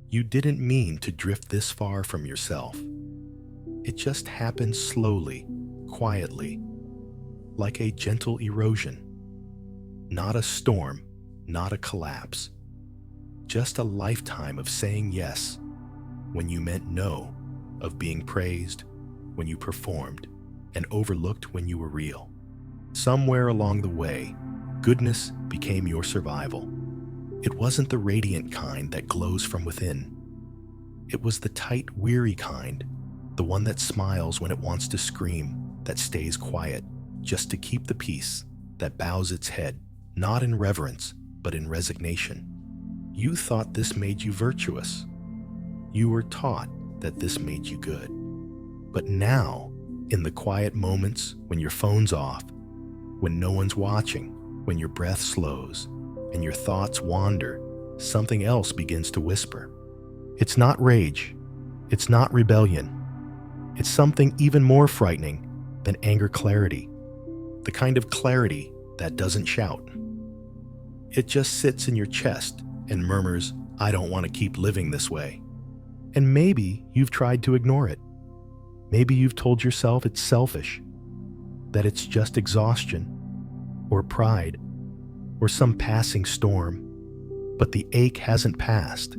You didn't mean to drift this far from yourself. It just happened slowly, quietly, like a gentle erosion. Not a storm, not a collapse. Just a lifetime of saying yes when you meant no, of being praised when you performed, and overlooked when you were real. Somewhere along the way, goodness became your survival. It wasn't the radiant kind that glows from within. It was the tight, weary kind, the one that smiles when it wants to scream, that stays quiet just to keep the peace, that bows its head, not in reverence, but in resignation. You thought this made you virtuous. You were taught that this made you good. But now, in the quiet moments when your phone's off, when no one's watching, when your breath slows, and your thoughts wander, something else begins to whisper. It's not rage. It's not rebellion. It's something even more frightening than anger clarity. The kind of clarity that doesn't shout. It just sits in your chest and murmurs, I don't want to keep living this way. And maybe you've tried to ignore it. Maybe you've told yourself it's selfish, that it's just exhaustion, or pride, or some passing storm. But the ache hasn't passed.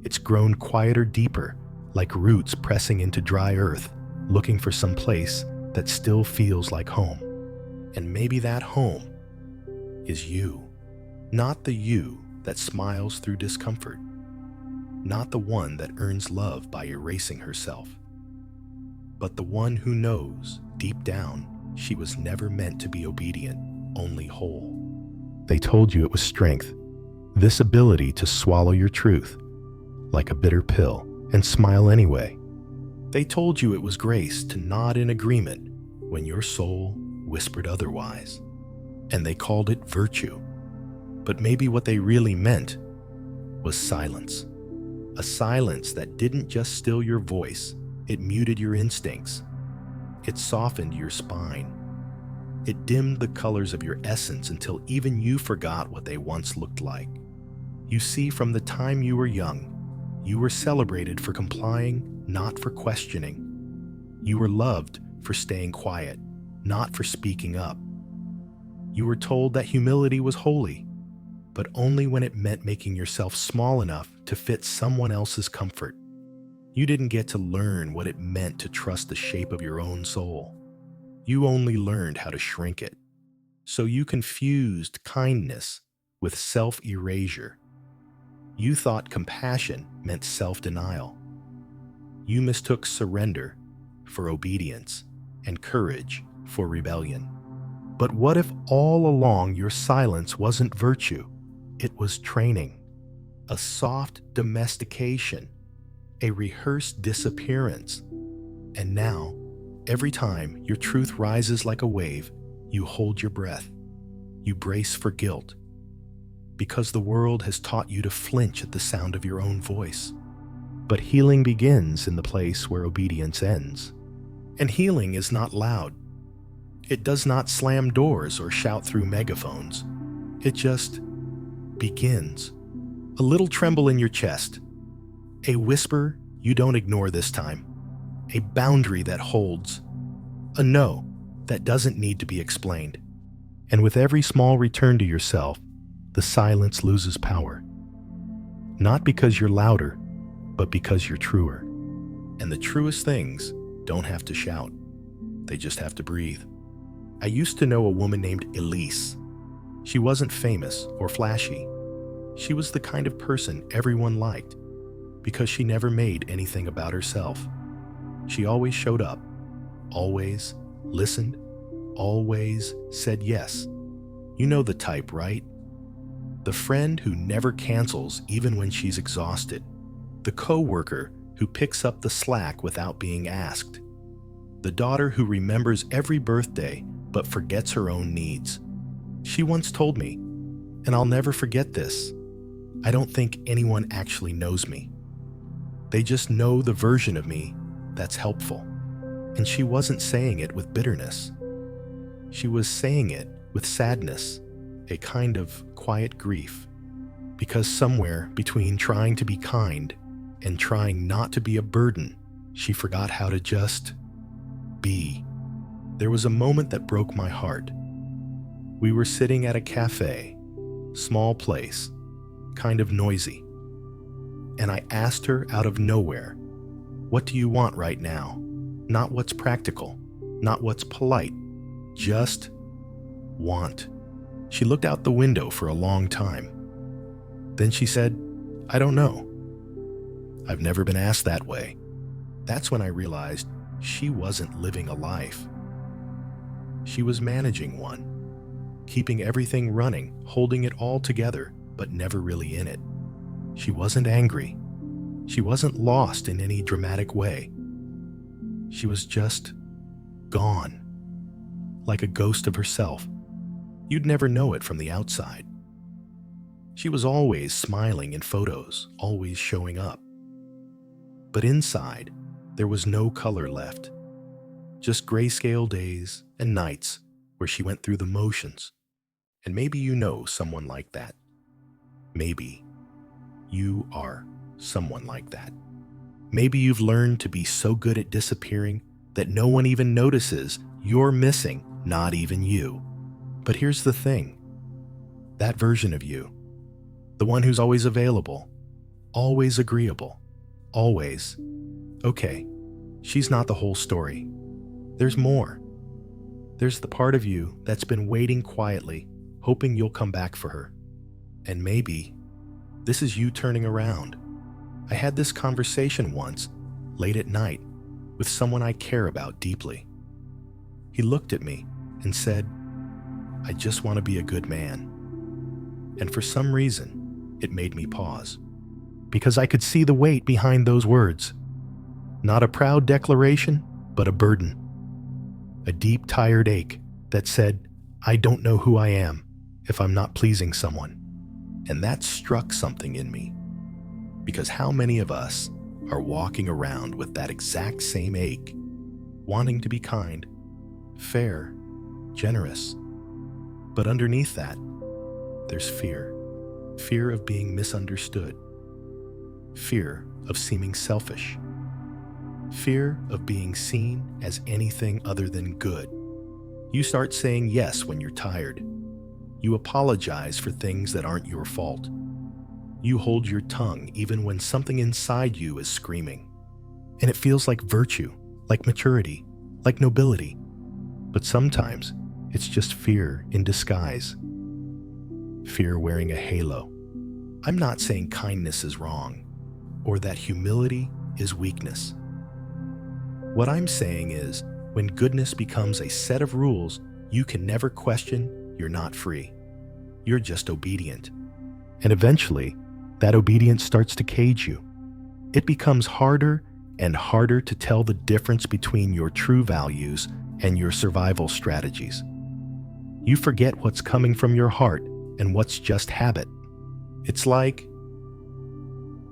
It's grown quieter, deeper, like roots pressing into dry earth, looking for some place that still feels like home. And maybe that home is you. Not the you that smiles through discomfort. Not the one that earns love by erasing herself. But the one who knows, deep down, she was never meant to be obedient, only whole. They told you it was strength, this ability to swallow your truth, like a bitter pill, and smile anyway. They told you it was grace to nod in agreement when your soul whispered otherwise. And they called it virtue. But maybe what they really meant was silence. A silence that didn't just still your voice, it muted your instincts. It softened your spine. It dimmed the colors of your essence until even you forgot what they once looked like. You see, from the time you were young, you were celebrated for complying, not for questioning. You were loved for staying quiet, not for speaking up. You were told that humility was holy, but only when it meant making yourself small enough to fit someone else's comfort. You didn't get to learn what it meant to trust the shape of your own soul. You only learned how to shrink it. So you confused kindness with self-erasure. You thought compassion meant self-denial. You mistook surrender for obedience and courage for rebellion. But what if all along your silence wasn't virtue? It was training, a soft domestication, a rehearsed disappearance. And now, every time your truth rises like a wave, you hold your breath. You brace for guilt, because the world has taught you to flinch at the sound of your own voice. But healing begins in the place where obedience ends. And healing is not loud. It does not slam doors or shout through megaphones. It just begins. A little tremble in your chest. A whisper you don't ignore this time. A boundary that holds. A no that doesn't need to be explained. And with every small return to yourself, the silence loses power. Not because you're louder, but because you're truer. And the truest things don't have to shout. They just have to breathe. I used to know a woman named Elise. She wasn't famous or flashy. She was the kind of person everyone liked because she never made anything about herself. She always showed up, always listened, always said yes. You know the type, right? The friend who never cancels even when she's exhausted. The coworker who picks up the slack without being asked. The daughter who remembers every birthday but forgets her own needs. She once told me, and I'll never forget this, I don't think anyone actually knows me. They just know the version of me that's helpful. And she wasn't saying it with bitterness. She was saying it with sadness, a kind of quiet grief. Because somewhere between trying to be kind and trying not to be a burden, she forgot how to just be. There was a moment that broke my heart. We were sitting at a cafe, small place, kind of noisy, and I asked her out of nowhere, "What do you want right now?" Not what's practical, not what's polite, just want. She looked out the window for a long time. Then she said, "I don't know. I've never been asked that way." That's when I realized she wasn't living a life. She was managing one, keeping everything running, holding it all together, but never really in it. She wasn't angry. She wasn't lost in any dramatic way. She was just gone, like a ghost of herself. You'd never know it from the outside. She was always smiling in photos, always showing up. But inside, there was no color left. Just grayscale days and nights where she went through the motions. And maybe you know someone like that. Maybe you are someone like that. Maybe you've learned to be so good at disappearing that no one even notices you're missing, not even you. But here's the thing. That version of you, the one who's always available, always agreeable, always, okay, she's not the whole story. There's more. There's the part of you that's been waiting quietly, hoping you'll come back for her. And maybe this is you turning around. I had this conversation once, late at night, with someone I care about deeply. He looked at me and said, "I just want to be a good man." And for some reason, it made me pause, because I could see the weight behind those words. Not a proud declaration, but a burden. A deep, tired ache that said, I don't know who I am if I'm not pleasing someone. And that struck something in me. Because how many of us are walking around with that exact same ache, wanting to be kind, fair, generous. But underneath that, there's fear. Fear of being misunderstood. Fear of seeming selfish. Fear of being seen as anything other than good. You start saying yes when you're tired. You apologize for things that aren't your fault. You hold your tongue even when something inside you is screaming. And it feels like virtue, like maturity, like nobility. But sometimes it's just fear in disguise. Fear wearing a halo. I'm not saying kindness is wrong, or that humility is weakness. What I'm saying is, when goodness becomes a set of rules you can never question, you're not free. You're just obedient. And eventually, that obedience starts to cage you. It becomes harder and harder to tell the difference between your true values and your survival strategies. You forget what's coming from your heart and what's just habit. It's like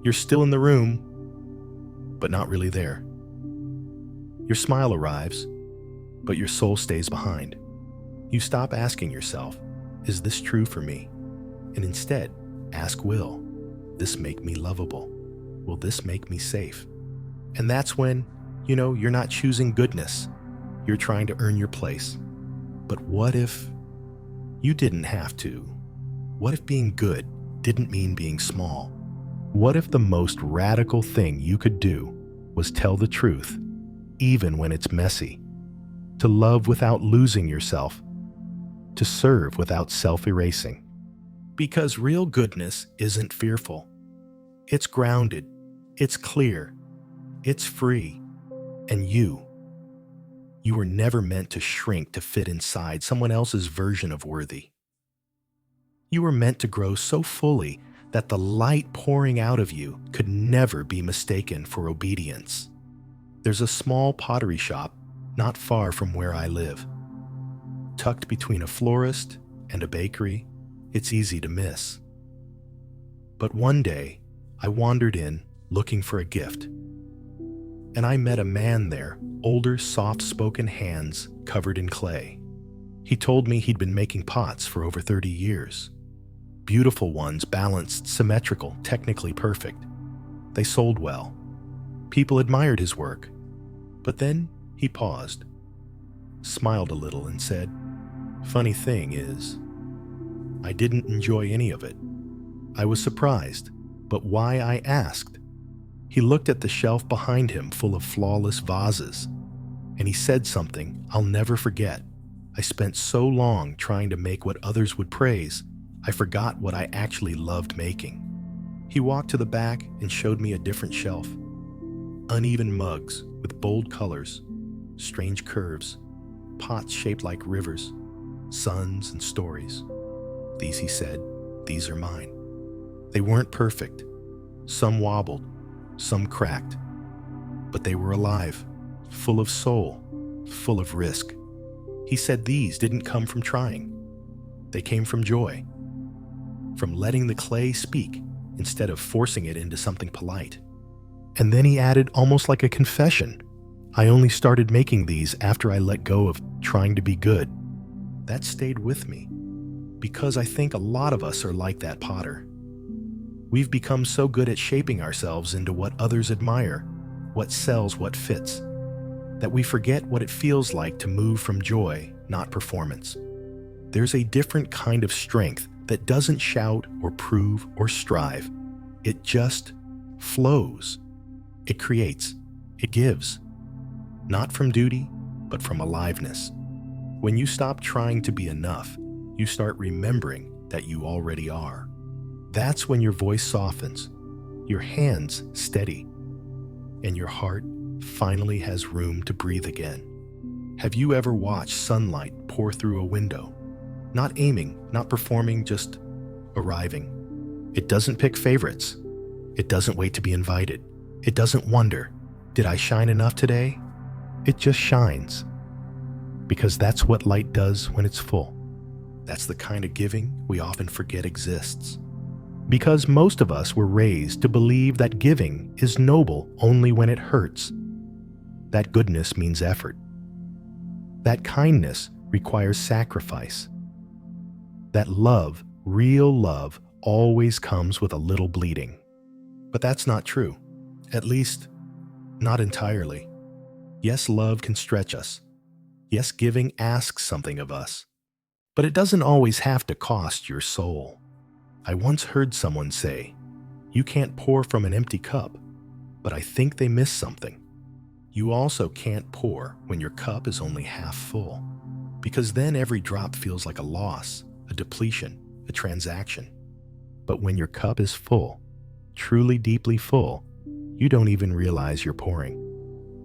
you're still in the room, but not really there. Your smile arrives, but your soul stays behind. You stop asking yourself, is this true for me? And instead, ask, will this make me lovable? Will this make me safe? And that's when, you're not choosing goodness. You're trying to earn your place. But what if you didn't have to? What if being good didn't mean being small? What if the most radical thing you could do was tell the truth, even when it's messy? To love without losing yourself. To serve without self-erasing. Because real goodness isn't fearful. It's grounded. It's clear. It's free. And you were never meant to shrink to fit inside someone else's version of worthy. You were meant to grow so fully that the light pouring out of you could never be mistaken for obedience. There's a small pottery shop not far from where I live. Tucked between a florist and a bakery, it's easy to miss. But one day, I wandered in looking for a gift. And I met a man there, older, soft-spoken hands covered in clay. He told me he'd been making pots for over 30 years. Beautiful ones, balanced, symmetrical, technically perfect. They sold well. People admired his work. But then he paused, smiled a little, and said, "Funny thing is, I didn't enjoy any of it." I was surprised, but why, I asked. He looked at the shelf behind him full of flawless vases, and he said something I'll never forget. "I spent so long trying to make what others would praise, I forgot what I actually loved making." He walked to the back and showed me a different shelf. Uneven mugs with bold colors, strange curves, pots shaped like rivers, suns and stories. "These," he said, "these are mine." They weren't perfect. Some wobbled, some cracked, but they were alive, full of soul, full of risk. He said these didn't come from trying. They came from joy, from letting the clay speak instead of forcing it into something polite. And then he added, almost like a confession, "I only started making these after I let go of trying to be good." That stayed with me, because I think a lot of us are like that potter. We've become so good at shaping ourselves into what others admire, what sells, what fits, that we forget what it feels like to move from joy, not performance. There's a different kind of strength that doesn't shout or prove or strive. It just flows. It creates. It gives. Not from duty, but from aliveness. When you stop trying to be enough, you start remembering that you already are. That's when your voice softens, your hands steady, and your heart finally has room to breathe again. Have you ever watched sunlight pour through a window? Not aiming, not performing, just arriving. It doesn't pick favorites. It doesn't wait to be invited. It doesn't wonder, did I shine enough today? It just shines. Because that's what light does when it's full. That's the kind of giving we often forget exists. Because most of us were raised to believe that giving is noble only when it hurts. That goodness means effort. That kindness requires sacrifice. That love, real love, always comes with a little bleeding. But that's not true. At least, not entirely. Yes, love can stretch us. Yes, giving asks something of us. But it doesn't always have to cost your soul. I once heard someone say, "You can't pour from an empty cup," but I think they missed something. You also can't pour when your cup is only half full, because then every drop feels like a loss, a depletion, a transaction. But when your cup is full, truly deeply full, you don't even realize you're pouring.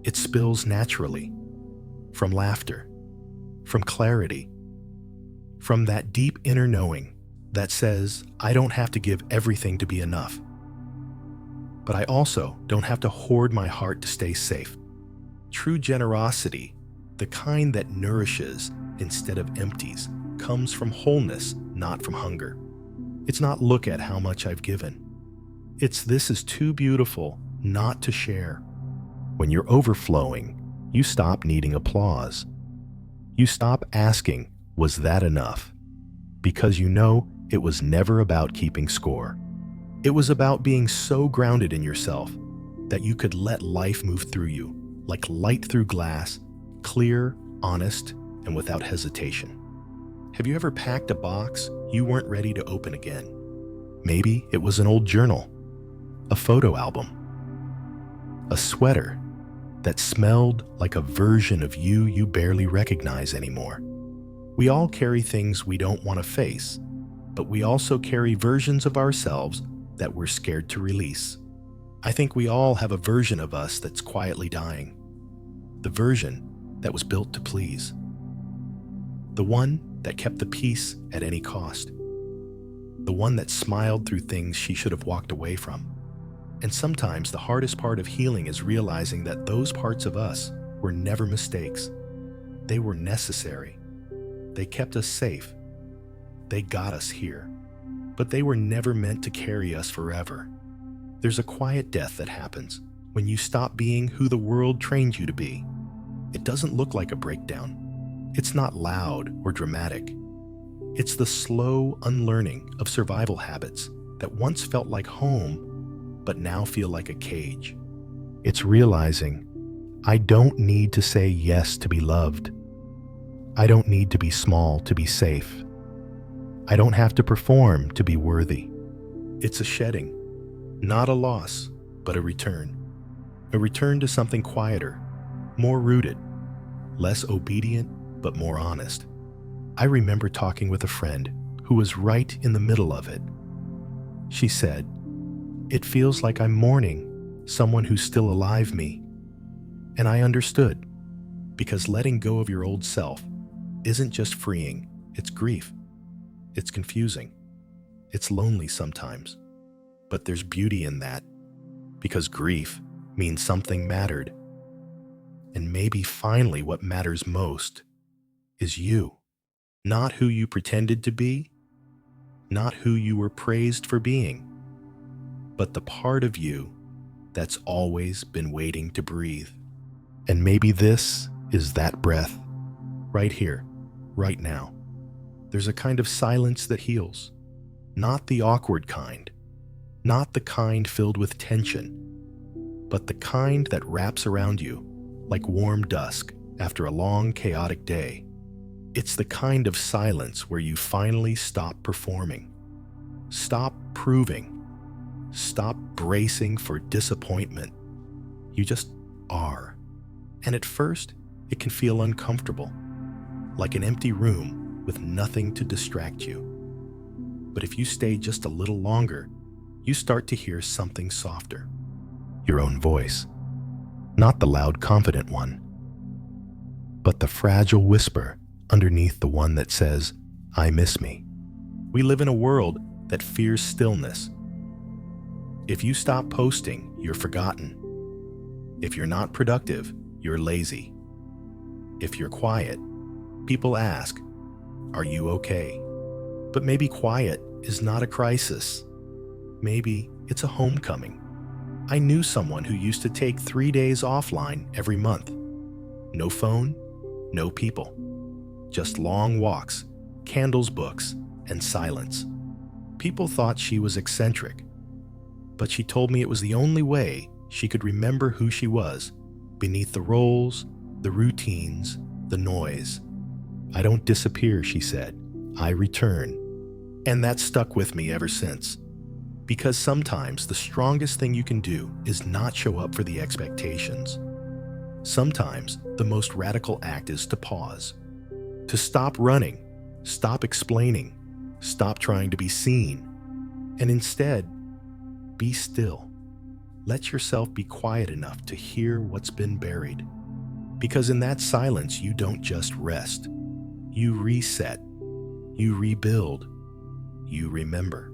It spills naturally, from laughter, from clarity, from that deep inner knowing that says, I don't have to give everything to be enough. But I also don't have to hoard my heart to stay safe. True generosity, the kind that nourishes instead of empties, comes from wholeness, not from hunger. It's not look at how much I've given. It's this is too beautiful not to share. When you're overflowing, you stop needing applause. You stop asking, was that enough? Because you know it was never about keeping score. It was about being so grounded in yourself that you could let life move through you, like light through glass, clear, honest, and without hesitation. Have you ever packed a box you weren't ready to open again? Maybe it was an old journal, a photo album, a sweater that smelled like a version of you you barely recognize anymore. We all carry things we don't want to face, but we also carry versions of ourselves that we're scared to release. I think we all have a version of us that's quietly dying. The version that was built to please. The one that kept the peace at any cost. The one that smiled through things she should have walked away from. And sometimes the hardest part of healing is realizing that those parts of us were never mistakes. They were necessary. They kept us safe. They got us here. But they were never meant to carry us forever. There's a quiet death that happens when you stop being who the world trained you to be. It doesn't look like a breakdown. It's not loud or dramatic. It's the slow unlearning of survival habits that once felt like home but now feel like a cage. It's realizing I don't need to say yes to be loved. I don't need to be small to be safe. I don't have to perform to be worthy. It's a shedding, not a loss, but a return. A return to something quieter, more rooted, less obedient, but more honest. I remember talking with a friend who was right in the middle of it. She said, "It feels like I'm mourning someone who's still alive me." And I understood, because letting go of your old self isn't just freeing, it's grief. It's confusing. It's lonely sometimes. But there's beauty in that, because grief means something mattered. And maybe finally what matters most is you. Not who you pretended to be, not who you were praised for being, but the part of you that's always been waiting to breathe. And maybe this is that breath, right here, right now. There's a kind of silence that heals, not the awkward kind, not the kind filled with tension, but the kind that wraps around you like warm dusk after a long, chaotic day. It's the kind of silence where you finally stop performing, stop proving, stop bracing for disappointment. You just are. And at first, it can feel uncomfortable, like an empty room with nothing to distract you. But if you stay just a little longer, you start to hear something softer. Your own voice. Not the loud, confident one, but the fragile whisper underneath the one that says, "I miss me." We live in a world that fears stillness. If you stop posting, you're forgotten. If you're not productive, you're lazy. If you're quiet, people ask, "Are you okay?" But maybe quiet is not a crisis. Maybe it's a homecoming. I knew someone who used to take 3 days offline every month. No phone, no people. Just long walks, candles, books, and silence. People thought she was eccentric, but she told me it was the only way she could remember who she was beneath the roles, the routines, the noise. "I don't disappear," she said. "I return." And that stuck with me ever since. Because sometimes the strongest thing you can do is not show up for the expectations. Sometimes the most radical act is to pause. To stop running, stop explaining, stop trying to be seen, and instead, be still. Let yourself be quiet enough to hear what's been buried. Because in that silence, you don't just rest. You reset, you rebuild, you remember.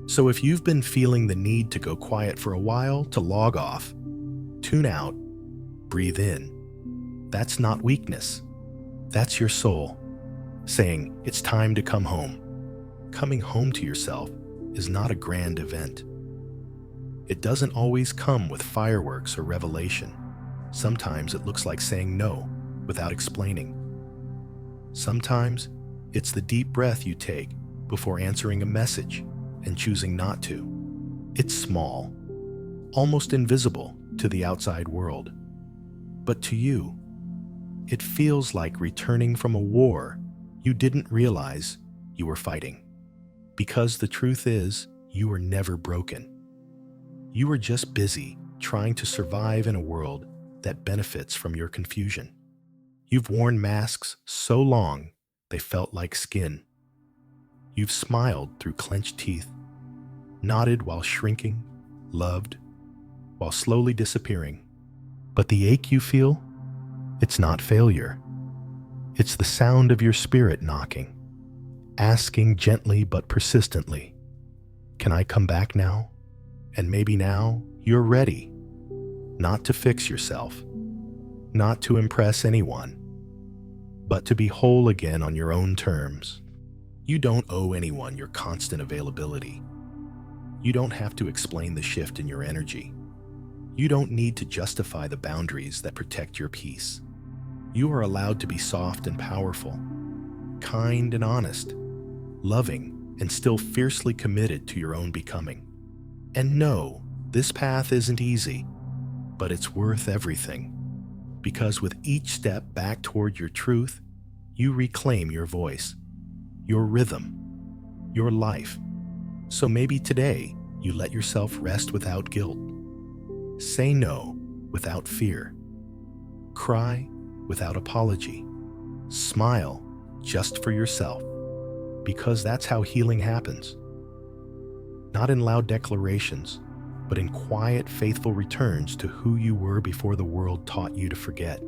So if you've been feeling the need to go quiet for a while, to log off, tune out, breathe in, that's not weakness. That's your soul saying it's time to come home. Coming home to yourself is not a grand event. It doesn't always come with fireworks or revelation. Sometimes it looks like saying no without explaining. Sometimes it's the deep breath you take before answering a message and choosing not to. It's small, almost invisible to the outside world. But to you, it feels like returning from a war you didn't realize you were fighting. Because the truth is, you were never broken. You were just busy trying to survive in a world that benefits from your confusion. You've worn masks so long they felt like skin. You've smiled through clenched teeth, nodded while shrinking, loved while slowly disappearing. But the ache you feel, it's not failure. It's the sound of your spirit knocking, asking gently but persistently, "Can I come back now?" And maybe now you're ready, not to fix yourself, not to impress anyone, but to be whole again on your own terms. You don't owe anyone your constant availability. You don't have to explain the shift in your energy. You don't need to justify the boundaries that protect your peace. You are allowed to be soft and powerful, kind and honest, loving and still fiercely committed to your own becoming. And know This path isn't easy, but it's worth everything. Because with each step back toward your truth, you reclaim your voice, your rhythm, your life. So maybe today you let yourself rest without guilt. Say no without fear. Cry without apology. Smile just for yourself, because that's how healing happens. Not in loud declarations, but in quiet, faithful returns to who you were before the world taught you to forget.